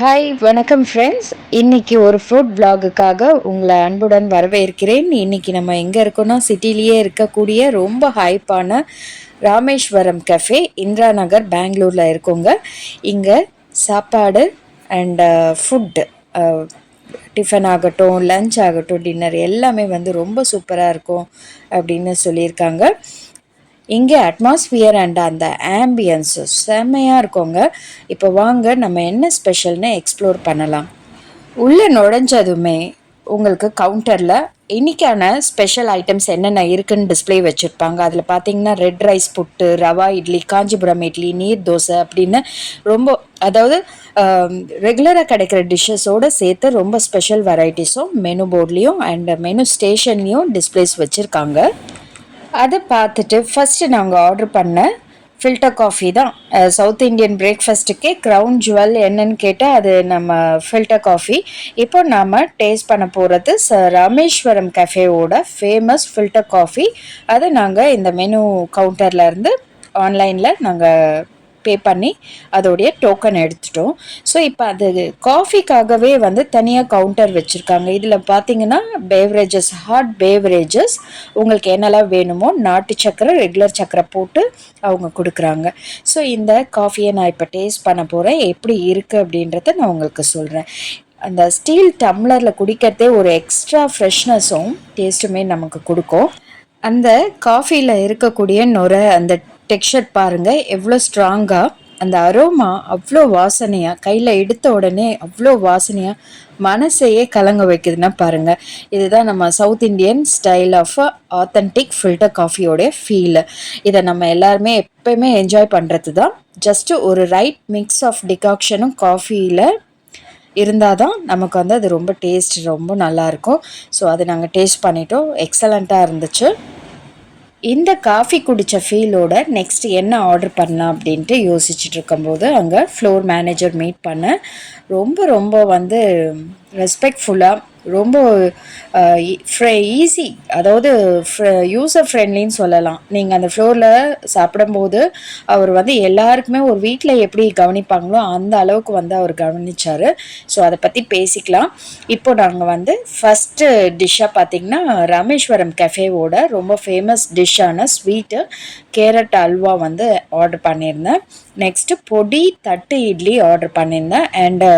Hi வணக்கம் friends. இன்றைக்கி ஒரு ஃப்ரூட் vlogக்காக உங்களை அன்புடன் வரவேற்கிறேன். இன்றைக்கி நம்ம எங்கே இருக்கோன்னா சிட்டிலேயே இருக்கக்கூடிய ரொம்ப ஹைப்பான ராமேஸ்வரம் கஃபே, இந்திரா நகர், பெங்களூரில் இருக்கோங்க. இங்கே சாப்பாடு அண்ட் ஃபுட்டு, டிஃபன் ஆகட்டும், லன்ச் ஆகட்டும், டின்னர் எல்லாமே வந்து ரொம்ப சூப்பராக இருக்கும் அப்படின்னு சொல்லியிருக்காங்க. இங்கே அட்மாஸ்பியர் அண்ட் அந்த ஆம்பியன்ஸு செம்மையாக இருக்குங்க. இப்போ வாங்க நம்ம என்ன ஸ்பெஷல்னு எக்ஸ்ப்ளோர் பண்ணலாம். உள்ளே நுழைஞ்சதுமே உங்களுக்கு கவுண்டரில் இன்றைக்கான ஸ்பெஷல் ஐட்டம்ஸ் என்னென்ன இருக்குன்னு டிஸ்பிளே வச்சுருப்பாங்க. அதில் பார்த்தீங்கன்னா ரெட் ரைஸ் புட்டு, ரவா இட்லி, காஞ்சிபுரம் இட்லி, நீர் தோசை அப்படின்னு ரொம்ப, அதாவது ரெகுலராக கிடைக்கிற டிஷ்ஷஸோடு சேர்த்து ரொம்ப ஸ்பெஷல் வெரைட்டிஸும் மெனு போர்ட்லேயும் அண்ட் மெனு ஸ்டேஷன்லேயும் டிஸ்பிளேஸ் வச்சுருக்காங்க. அதை பார்த்துட்டு ஃபஸ்ட்டு நாங்கள் ஆர்டர் பண்ண ஃபில்டர் காஃபி தான். சவுத் இண்டியன் பிரேக்ஃபாஸ்ட்டுக்கே க்ரௌன் ஜுவல் என்னன்னு கேட்டால் அது நம்ம ஃபில்டர் காஃபி. இப்போ நாம் டேஸ்ட் பண்ண போகிறது ராமேஸ்வரம் கஃபேவோட ஃபேமஸ் ஃபில்டர் காஃபி. அதை நாங்கள் இந்த மெனு கவுண்டர்லேருந்து ஆன்லைனில் நாங்கள் பே பண்ணி அதோடைய டோக்கன் எடுத்துட்டோம். ஸோ இப்போ அது காஃபிக்காகவே வந்து தனியாக கவுண்டர் வச்சுருக்காங்க. இதில் பார்த்தீங்கன்னா பேவரேஜஸ், ஹாட் பேவரேஜஸ் உங்களுக்கு என்னெல்லாம் வேணுமோ நாட்டு சக்கரை, ரெகுலர் சக்கரை போட்டு அவங்க கொடுக்குறாங்க. ஸோ இந்த காஃபியை நான் இப்போ டேஸ்ட் பண்ண போகிறேன். எப்படி இருக்குது அப்படின்றத நான் உங்களுக்கு சொல்கிறேன். அந்த ஸ்டீல் டம்ளரில் குடிக்கிறதே ஒரு எக்ஸ்ட்ரா ஃப்ரெஷ்னஸும் டேஸ்ட்டுமே நமக்கு கொடுக்கும். அந்த காஃபியில் இருக்கக்கூடிய நுரை, அந்த டெக்ஸ்சர் பாருங்கள் எவ்வளோ ஸ்ட்ராங்காக, அந்த அரோமா அவ்வளோ வாசனையாக, கையில் எடுத்த உடனே அவ்வளோ வாசனையாக மனசையே கலங்க வைக்குதுன்னா பாருங்கள். இதுதான் நம்ம south Indian style of authentic filter காஃபியோடைய ஃபீல். இதை நம்ம எல்லாருமே எப்போயுமே என்ஜாய் பண்ணுறது தான். ஜஸ்ட்டு ஒரு ரைட் மிக்ஸ் ஆஃப் டிகாக்ஷனும் காஃபியில் இருந்தால் தான் நமக்கு வந்து அது ரொம்ப டேஸ்ட் ரொம்ப நல்லாயிருக்கும். ஸோ அதை நாங்கள் டேஸ்ட் பண்ணிட்டோம், எக்ஸலண்ட்டாக இருந்துச்சு. இந்த காஃபி குடித்த ஃபீலோட நெக்ஸ்ட் என்ன ஆர்டர் பண்ணலாம் அப்படின்ட்டு யோசிச்சுட்டு இருக்கும்போது அங்கே ஃப்ளோர் மேனேஜர் மீட் பண்ணேன். ரொம்ப ரொம்ப வந்து ரெஸ்பெக்ட்ஃபுல்லாக, ரொம்ப ஈஸி, அதாவது யூசர் ஃப்ரெண்ட்லின்னு சொல்லலாம். நீங்கள் அந்த ஃப்ளோரில் சாப்பிடும்போது அவர் வந்து எல்லாருக்குமே ஒரு வீட்டில் எப்படி கவனிப்பாங்களோ அந்த அளவுக்கு வந்து அவர் கவனித்தார். ஸோ அதை பற்றி பேசிக்கலாம். இப்போ நாங்கள் வந்து ஃபஸ்ட்டு டிஷ்ஷாக பார்த்திங்கன்னா ராமேஸ்வரம் கஃபேவோட ரொம்ப ஃபேமஸ் டிஷ்ஷான ஸ்வீட்டு கேரட் அல்வா வந்து ஆர்டர் பண்ணியிருந்தேன். நெக்ஸ்ட்டு பொடி தட்டு இட்லி ஆர்டர் பண்ணியிருந்தேன். அண்டு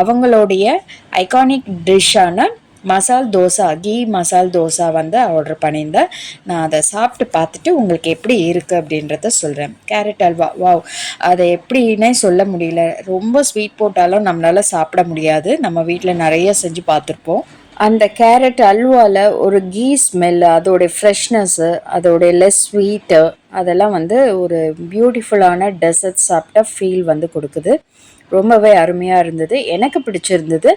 அவங்களுடைய ஐகானிக் டிஷ்ஷான மசால் தோசை, கீ மசால் தோசை வந்து ஆர்டர் பண்ணியிருந்தேன். நான் அதை சாப்பிட்டு பார்த்துட்டு உங்களுக்கு எப்படி இருக்குது அப்படின்றத சொல்கிறேன். கேரட் அல்வா, வாவ், அதை எப்படின்னே சொல்ல முடியல. ரொம்ப ஸ்வீட் போட்டாலும் நம்மளால் சாப்பிட முடியாது. நம்ம வீட்டில் நிறைய செஞ்சு பார்த்துருப்போம். அந்த கேரட் அல்வாவில் ஒரு கீ ஸ்மெல், அதோடைய ஃப்ரெஷ்னஸ்ஸு, அதோடைய லெஸ் ஸ்வீட்டு, அதெல்லாம் வந்து ஒரு பியூட்டிஃபுல்லான டெசர்ட் சாப்பிட்ட ஃபீல் வந்து கொடுக்குது. ரொம்பவே அருமையாக இருந்தது, எனக்கு பிடிச்சிருந்தது.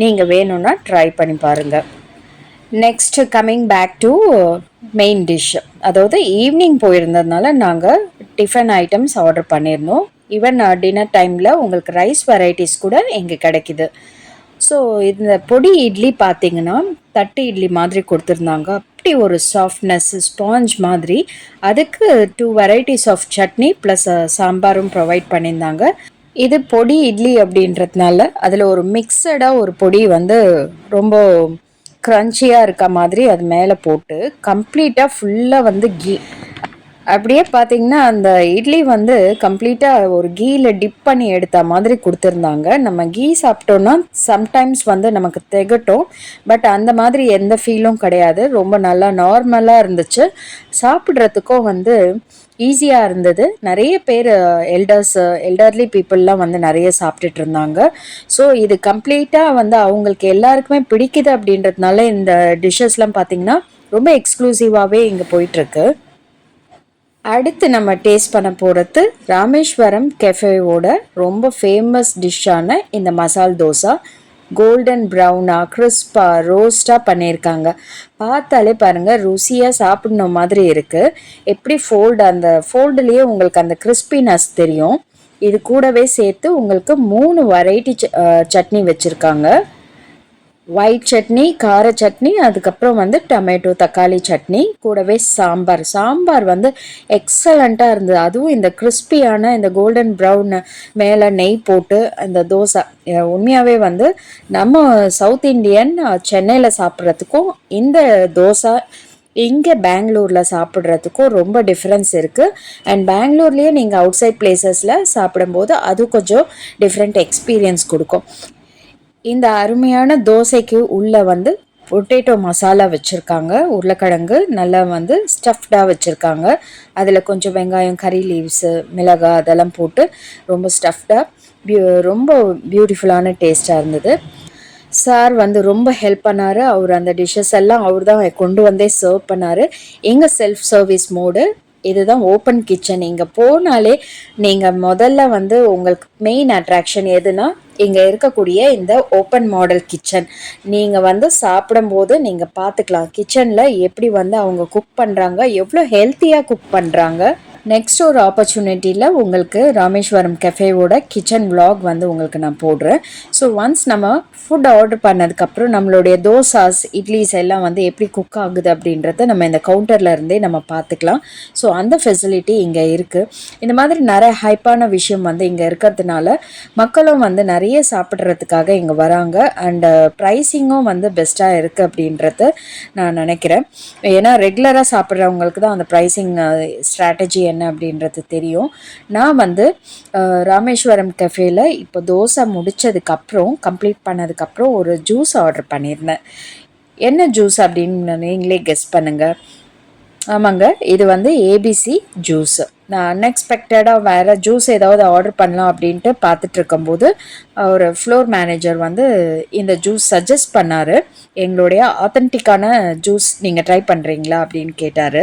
நீங்கள் வேணும்னா ட்ரை பண்ணி பாருங்கள். Next coming back to main dish, அதாவது ஈவினிங் போயிருந்ததுனால நாங்கள் டிஃபன் ஐட்டம்ஸ் ஆர்டர் பண்ணியிருந்தோம். ஈவன் டின்னர் டைமில் உங்களுக்கு ரைஸ் வெரைட்டிஸ் கூட இங்கே கிடைக்கிது. ஸோ இந்த பொடி இட்லி பார்த்திங்கன்னா தட்டு இட்லி மாதிரி கொடுத்துருந்தாங்க. அப்படி ஒரு சாஃப்ட்னஸ், ஸ்பாஞ்ச் மாதிரி. அதுக்கு 2 வெரைட்டிஸ் ஆஃப் சட்னி ப்ளஸ் சாம்பாரும் ப்ரொவைட் பண்ணியிருந்தாங்க. இது பொடி இட்லி அப்படின்றதுனால அதில் ஒரு மிக்சடாக ஒரு பொடி வந்து ரொம்ப க்ரன்ச்சியாக இருக்க மாதிரி அது மேலே போட்டு கம்ப்ளீட்டாக ஃபுல்லாக வந்து கீ, அப்படியே பார்த்திங்கன்னா அந்த இட்லி வந்து கம்ப்ளீட்டாக ஒரு கீயில் டிப் பண்ணி எடுத்த மாதிரி கொடுத்துருந்தாங்க. நம்ம கீ சாப்பிட்டோன்னா சம்டைம்ஸ் வந்து நமக்கு திகட்டும், பட் அந்த மாதிரி எந்த ஃபீலும் கிடையாது. ரொம்ப நல்லா நார்மலாக இருந்துச்சு. சாப்பிட்றதுக்கும் வந்து ஈஸியாக இருந்தது. நிறைய பேர் எல்டர்லி பீப்புளெலாம் வந்து நிறைய சாப்பிட்டுட்டு இருந்தாங்க. ஸோ இது கம்ப்ளீட்டாக வந்து அவங்களுக்கு எல்லாருக்குமே பிடிக்குது அப்படின்றதுனால இந்த டிஷ்ஷஸ்லாம் பார்த்திங்கன்னா ரொம்ப எக்ஸ்க்ளூசிவாகவே இங்கே போயிட்டுருக்கு. அடுத்து நம்ம டேஸ்ட் பண்ண போகிறது ராமேஸ்வரம் கெஃபேவோட ரொம்ப ஃபேமஸ் டிஷ்ஷான இந்த மசால் தோசை. கோல்டன் ப்ரௌனாக, கிறிஸ்பாக, ரோஸ்டாக பண்ணியிருக்காங்க. பார்த்தாலே பாருங்கள் ருசியாக சாப்பிடணும் மாதிரி இருக்குது. எப்படி அந்த ஃபோல்டுலேயே உங்களுக்கு அந்த கிறிஸ்பினஸ் தெரியும். இது கூடவே சேர்த்து உங்களுக்கு 3 வெரைட்டி சட்னி வச்சுருக்காங்க. ஒயிட் சட்னி, கார சட்னி, அதுக்கப்புறம் வந்து டொமேட்டோ தக்காளி சட்னி, கூடவே சாம்பார். சாம்பார் வந்து எக்ஸலண்ட்டாக இருந்தது. அதுவும் இந்த கிறிஸ்பியான இந்த கோல்டன் ப்ரௌன் மேலே நெய் போட்டு அந்த தோசை உண்மையாகவே வந்து நம்ம சவுத் இண்டியன் சென்னையில் சாப்பிட்றதுக்கும் இந்த தோசை இங்கே பெங்களூரில் சாப்பிட்றதுக்கும் ரொம்ப டிஃப்ரென்ஸ் இருக்குது. அண்ட் பெங்களூர்லேயே நீங்கள் அவுட் சைட் பிளேசஸில் சாப்பிடும்போது அது கொஞ்சம் டிஃப்ரெண்ட் எக்ஸ்பீரியன்ஸ் கொடுக்கும். இந்த அருமையான தோசைக்கு உள்ளே வந்து பொட்டேட்டோ மசாலா வச்சுருக்காங்க, உருளைக்கிழங்கு நல்லா வந்து ஸ்டஃப்டாக வச்சுருக்காங்க. அதில் கொஞ்சம் வெங்காயம், கறி லீவ்ஸு, மிளகாய் அதெல்லாம் போட்டு ரொம்ப ஸ்டஃப்டாக ரொம்ப பியூட்டிஃபுல்லான டேஸ்ட்டாக இருந்தது. சார் வந்து ரொம்ப ஹெல்ப் பண்ணார். அவர் அந்த டிஷ்ஷஸ் எல்லாம் அவர் தான் கொண்டு வந்தே சர்வ் பண்ணார். எங்கள் செல்ஃப் சர்வீஸ் மோடு இதுதான். Open kitchen. இங்கே போனாலே நீங்கள் முதல்ல வந்து உங்களுக்கு மெயின் அட்ராக்ஷன் எதுனா இங்கே இருக்கக்கூடிய இந்த ஓப்பன் மாடல் கிச்சன். நீங்கள் வந்து சாப்பிடும்போது நீங்கள் பார்த்துக்கலாம் கிச்சனில் எப்படி வந்து அவங்க குக் பண்ணுறாங்க, எவ்வளோ ஹெல்த்தியாக குக் பண்ணுறாங்க. நெக்ஸ்ட் ஒரு ஆப்பர்ச்சுனிட்டியில் உங்களுக்கு ராமேஸ்வரம் கெஃபேவோட கிச்சன் விலாக் வந்து உங்களுக்கு நான் போடுறேன். ஸோ ஒன்ஸ் நம்ம ஃபுட் ஆர்டர் பண்ணதுக்கப்புறம் நம்மளுடைய தோசாஸ், இட்லிஸ் எல்லாம் வந்து எப்படி குக் ஆகுது அப்படின்றத நம்ம இந்த கவுண்டரில் இருந்தே நம்ம பார்த்துக்கலாம். ஸோ அந்த ஃபெசிலிட்டி இங்கே இருக்குது. இந்த மாதிரி நிறைய ஹைப்பான விஷயம் வந்து இங்கே இருக்கிறதுனால மக்களும் வந்து நிறைய சாப்பிட்றதுக்காக இங்கே வராங்க. அண்டு ப்ரைஸிங்கும் வந்து பெஸ்ட்டாக இருக்குது அப்படின்றத நான் நினைக்கிறேன். ஏன்னா ரெகுலராக சாப்பிட்றவங்களுக்கு தான் அந்த ப்ரைஸிங் ஸ்ட்ராட்டஜி என்ன அப்படின்றது தெரியும். நான் வந்து ராமேஸ்வரம் கெஃபேல இப்போ தோசை முடித்ததுக்கப்புறம் கம்ப்ளீட் பண்ணதுக்கப்புறம் ஒரு ஜூஸ் ஆர்டர் பண்ணியிருந்தேன். என்ன ஜூஸ் அப்படின்னு நீங்களே கெஸ் பண்ணுங்கள். ஆமாங்க, இது வந்து ஏபிசி ஜூஸ். நான் அன்எக்ஸ்பெக்டடாக வேறு ஜூஸ் ஏதாவது ஆர்டர் பண்ணலாம் அப்படின்ட்டு பார்த்துட்டு இருக்கும்போது ஒரு ஃப்ளோர் மேனேஜர் வந்து இந்த ஜூஸ் சஜஸ்ட் பண்ணார். எங்களுடைய ஆத்தென்டிக்கான ஜூஸ் நீங்கள் ட்ரை பண்ணுறீங்களா அப்படின்னு கேட்டார்.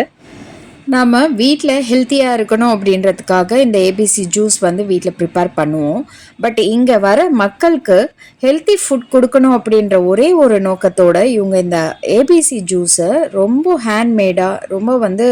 நாம் வீட்டில் ஹெல்த்தியாக இருக்கணும் அப்படின்றதுக்காக இந்த ஏபிசி ஜூஸ் வந்து வீட்டில் ப்ரிப்பேர் பண்ணுவோம். பட் இங்கே வர மக்களுக்கு ஹெல்த்தி ஃபுட் கொடுக்கணும் அப்படின்ற ஒரே ஒரு நோக்கத்தோடு இவங்க இந்த ஏபிசி ஜூஸை ரொம்ப ஹேண்ட்மேடாக ரொம்ப வந்து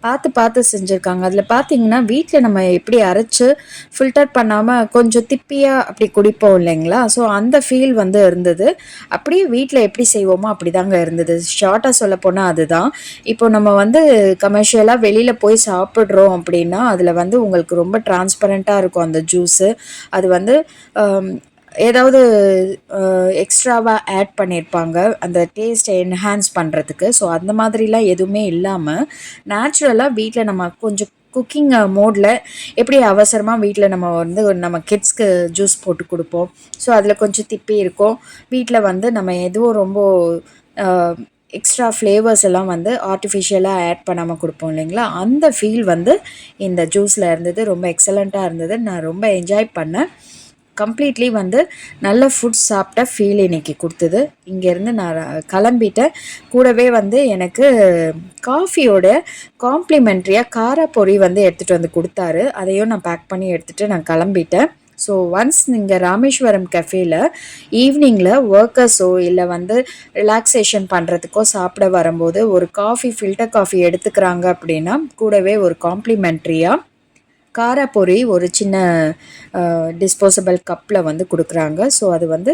பார்த்து செஞ்சுருக்காங்க. அதில் பார்த்திங்கன்னா வீட்டில் நம்ம எப்படி அரைச்சி ஃபில்டர் பண்ணாமல் கொஞ்சம் திப்பியாக அப்படி குடிப்போம் இல்லைங்களா? ஸோ அந்த ஃபீல் வந்து இருந்தது. அப்படியே வீட்டில் எப்படி செய்வோமோ அப்படி தாங்க இருந்தது. ஷார்ட்டாக சொல்லப்போனால் அதுதான். இப்போ நம்ம வந்து கமர்ஷியலாக வெளியில் போய் சாப்பிட்றோம் அப்படின்னா அதில் வந்து உங்களுக்கு ரொம்ப டிரான்ஸ்பரண்ட்டாக இருக்கும் அந்த ஜூஸு. அது வந்து ஏதாவது எக்ஸ்ட்ராவாக ஆட் பண்ணியிருப்பாங்க அந்த டேஸ்ட்டை என்ஹான்ஸ் பண்ணுறதுக்கு. ஸோ அந்த மாதிரிலாம் எதுவுமே இல்லாமல் நேச்சுரலாக வீட்டில் நம்ம கொஞ்சம் குக்கிங் மோடில் எப்படி அவசரமாக வீட்டில் நம்ம வந்து நம்ம கிட்ஸ்க்கு ஜூஸ் போட்டு கொடுப்போம். ஸோ அதில் கொஞ்சம் திப்பி இருக்கும். வீட்டில் வந்து நம்ம எதுவும் ரொம்ப எக்ஸ்ட்ரா ஃப்ளேவர்ஸ் எல்லாம் வந்து ஆர்டிஃபிஷியலாக ஆட் பண்ணாமல் கொடுப்போம் இல்லைங்களா? அந்த ஃபீல் வந்து இந்த ஜூஸில் இருந்தது. ரொம்ப எக்ஸலண்ட்டாக இருந்தது. நான் ரொம்ப என்ஜாய் பண்ணேன். கம்ப்ளீட்லி வந்து நல்ல ஃபுட் சாப்பிட்ட ஃபீல் இன்றைக்கி கொடுத்தது. இங்கேருந்து நான் கிளம்பிட்டேன். கூடவே வந்து எனக்கு காஃபியோட காம்ப்ளிமெண்ட்ரியாக காரப்பொரி வந்து எடுத்துகிட்டு வந்து கொடுத்தாரு. அதையும் நான் பேக் பண்ணி எடுத்துகிட்டு நான் கிளம்பிட்டேன். ஸோ ஒன்ஸ் நீங்கள் ராமேஸ்வரம் கெஃபேல ஈவினிங்கில் ஒர்க்கர்ஸோ இல்லை வந்து ரிலாக்ஸேஷன் பண்ணுறதுக்கோ சாப்பிட வரும்போது ஒரு ஃபில்டர் காஃபி எடுத்துக்கிறாங்க அப்படின்னா கூடவே ஒரு காம்ப்ளிமெண்ட்ரியாக காரப்பொரி ஒரு சின்ன டிஸ்போசபிள் கப்பில் வந்து கொடுக்குறாங்க. ஸோ அது வந்து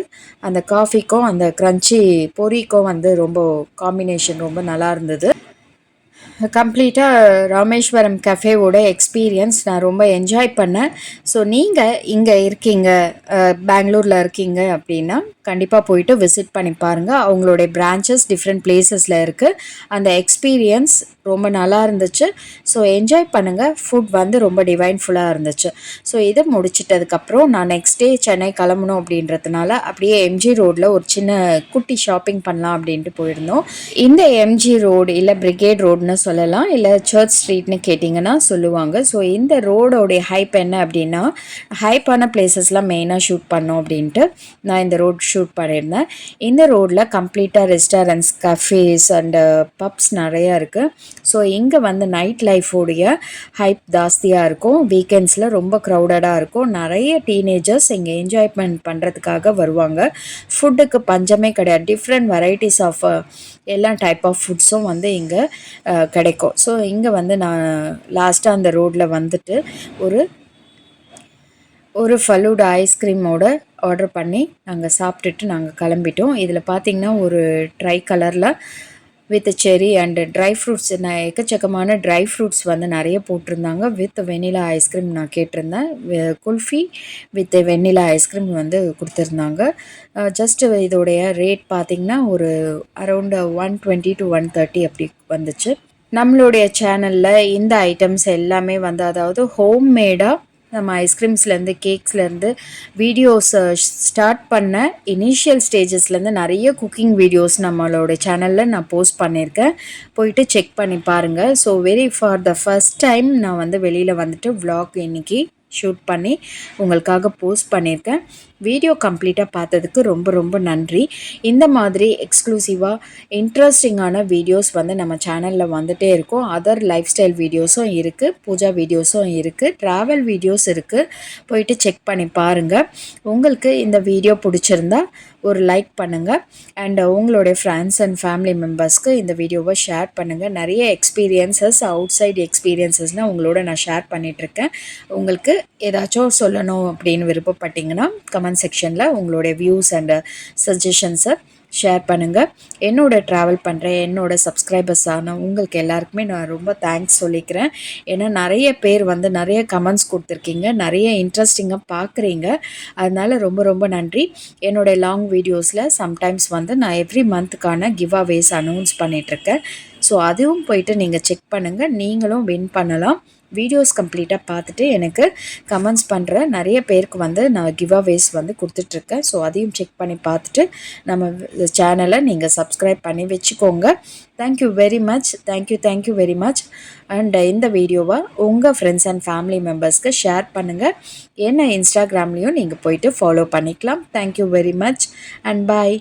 அந்த காஃபிக்கும் அந்த க்ரன்ச்சி பொரிக்கும் வந்து ரொம்ப காம்பினேஷன் ரொம்ப நல்லா இருந்தது. கம்ப்ளீட்டாக ராமேஸ்வரம் கஃபேவோட எக்ஸ்பீரியன்ஸ் நான் ரொம்ப என்ஜாய் பண்ணேன். ஸோ நீங்கள் இங்கே இருக்கீங்க, பெங்களூரில் இருக்கீங்க அப்படின்னா கண்டிப்பாக போயிட்டு விசிட் பண்ணி பாருங்கள். அவங்களுடைய பிரான்ச்சஸ் டிஃப்ரெண்ட் பிளேசஸில் இருக்குது. அந்த எக்ஸ்பீரியன்ஸ் ரொம்ப நல்லா இருந்துச்சு. ஸோ என்ஜாய் பண்ணுங்கள். ஃபுட் வந்து ரொம்ப டிவைன்ஃபுல்லாக இருந்துச்சு. ஸோ இதை முடிச்சிட்டதுக்கப்புறம் நான் நெக்ஸ்ட் டே சென்னை கிளம்பணும் அப்படின்றதுனால அப்படியே எம்ஜி ரோடில் ஒரு சின்ன குட்டி ஷாப்பிங் பண்ணலாம் அப்படின்ட்டு போயிருந்தோம். இந்த எம்ஜி ரோடு இல்லை பிரிகேட் ரோடுன்னு சொல்லலாம், இல்லை சர்ச் ஸ்ட்ரீட்னு கேட்டிங்கன்னா சொல்லுவாங்க. ஸோ இந்த ரோடோடைய ஹைப் என்ன அப்படின்னா ஹைப்பான பிளேசஸ்லாம் மெயினாக ஷூட் பண்ணோம் அப்படின்ட்டு நான் இந்த ரோட் ஷூட் பண்ணியிருந்தேன். இந்த ரோடில் கம்ப்ளீட்டாக ரெஸ்டாரண்ட்ஸ், கஃபேஸ் அண்டு பப்ஸ் நிறையா இருக்குது. ஸோ இங்கே வந்து நைட் லைஃபோடைய ஹைப் ஜாஸ்தியாக இருக்கும். வீக்கெண்ட்ஸில் ரொம்ப க்ரௌடடாக இருக்கும். நிறைய டீனேஜர்ஸ் இங்கே என்ஜாய்மெண்ட் பண்ணுறதுக்காக வருவாங்க. ஃபுட்டுக்கு பஞ்சமே கிடையாது. டிஃப்ரெண்ட் வெரைட்டிஸ் ஆஃப் எல்லா டைப் ஆஃப் ஃபுட்ஸும் வந்து இங்கே கிடைக்கும். ஸோ இங்கே வந்து நான் லாஸ்ட்டாக அந்த ரோட்டில் வந்துட்டு ஒரு ஃபலூடா ஐஸ்கிரீமோட ஆர்டர் பண்ணி நாங்கள் சாப்பிட்டுட்டு நாங்கள் கிளம்பிட்டோம். இதில் பார்த்திங்கன்னா ஒரு ட்ரை கலரில் with cherry and dry fruits, நான் எக்கச்சக்கமான ட்ரை ஃப்ரூட்ஸ் வந்து நிறைய போட்டிருந்தாங்க. வித் வெண்ணிலா ஐஸ்கிரீம் நான் கேட்டிருந்தேன். குல்ஃபி வித் வெண்ணிலா ஐஸ்கிரீம் வந்து கொடுத்துருந்தாங்க. ஜஸ்ட்டு இதோடைய ரேட் பார்த்திங்கன்னா ஒரு அரௌண்டு 120 to 130 அப்படி வந்துச்சு. நம்மளுடைய சேனலில் இந்த ஐட்டம்ஸ் எல்லாமே வந்து அதாவது ஹோம்மேடாக நம்ம ஐஸ்கிரீம்ஸ்லேருந்து கேக்ஸ்லேருந்து வீடியோஸ் ஸ்டார்ட் பண்ண இனிஷியல் ஸ்டேஜஸ்லேருந்து நிறைய குக்கிங் வீடியோஸ் நம்மளோட சேனலில் நான் போஸ்ட் பண்ணியிருக்கேன். போயிட்டு செக் பண்ணி பாருங்கள். So for the first time நான் வந்து வெளியில் வந்துட்டு vlog இன்றைக்கி ஷூட் பண்ணி உங்களுக்காக போஸ்ட் பண்ணியிருக்கேன். வீடியோ கம்ப்ளீட்டாக பார்த்ததுக்கு ரொம்ப ரொம்ப நன்றி. இந்த மாதிரி எக்ஸ்க்ளூசிவாக இன்ட்ரெஸ்டிங்கான வீடியோஸ் வந்து நம்ம சேனலில் வந்துகிட்டே இருக்கும். அதர் லைஃப் ஸ்டைல் வீடியோஸும் இருக்குது, பூஜா வீடியோஸும் இருக்குது, ட்ராவல் வீடியோஸ் இருக்குது. போயிட்டு செக் பண்ணி பாருங்கள். உங்களுக்கு இந்த வீடியோ பிடிச்சிருந்தா ஒரு லைக் பண்ணுங்கள். அண்ட் உங்களுடைய ஃப்ரெண்ட்ஸ் அண்ட் ஃபேமிலி மெம்பர்ஸ்க்கு இந்த வீடியோவை ஷேர் பண்ணுங்கள். நிறைய எக்ஸ்பீரியன்சஸ், அவுட் சைடு எக்ஸ்பீரியன்சஸ்னால் உங்களோட நான் ஷேர் பண்ணிகிட்ருக்கேன். உங்களுக்கு ஏதாச்சும் சொல்லணும் அப்படின்னு விருப்பப்பட்டீங்கன்னா கமெண்ட் செக்ஷனில் உங்களுடைய வியூஸ் அண்ட் சஜஷன்ஸை ஷேர் பண்ணுங்கள். ட்ராவல் பண்ணுற என்னோடய சப்ஸ்கிரைபர்ஸான உங்களுக்கு எல்லாருக்குமே நான் ரொம்ப தேங்க்ஸ் சொல்லிக்கிறேன். ஏன்னா நிறைய பேர் வந்து நிறைய கமெண்ட்ஸ் கொடுத்துருக்கீங்க, நிறைய இன்ட்ரெஸ்டிங்காக பார்க்குறீங்க. அதனால் ரொம்ப ரொம்ப நன்றி. என்னோடய லாங் வீடியோஸில் சம்டைம்ஸ் வந்து நான் எவ்ரி மந்த்துக்கான கிவ் அவேஸ் அனௌன்ஸ் பண்ணிகிட்ருக்கேன். ஸோ அதுவும் போயிட்டு நீங்கள் செக் பண்ணுங்கள், நீங்களும் வின் பண்ணலாம். வீடியோஸ் கம்ப்ளீட்டாக பார்த்துட்டு எனக்கு கமெண்ட்ஸ் பண்ணுற நிறைய பேருக்கு வந்து நான் கிவ் அவேஸ் வந்து கொடுத்துட்ருக்கேன். ஸோ அதையும் செக் பண்ணி பார்த்துட்டு நம்ம சேனலை நீங்கள் சப்ஸ்கிரைப் பண்ணி வச்சுக்கோங்க. Thank you very much. Thank you very much. And இந்த வீடியோவை உங்கள் ஃப்ரெண்ட்ஸ் அண்ட் ஃபேமிலி மெம்பர்ஸ்க்கு ஷேர் பண்ணுங்கள். என்ன இன்ஸ்டாகிராம்லேயும் நீங்கள் போயிட்டு ஃபாலோ பண்ணிக்கலாம். Thank you very much and bye.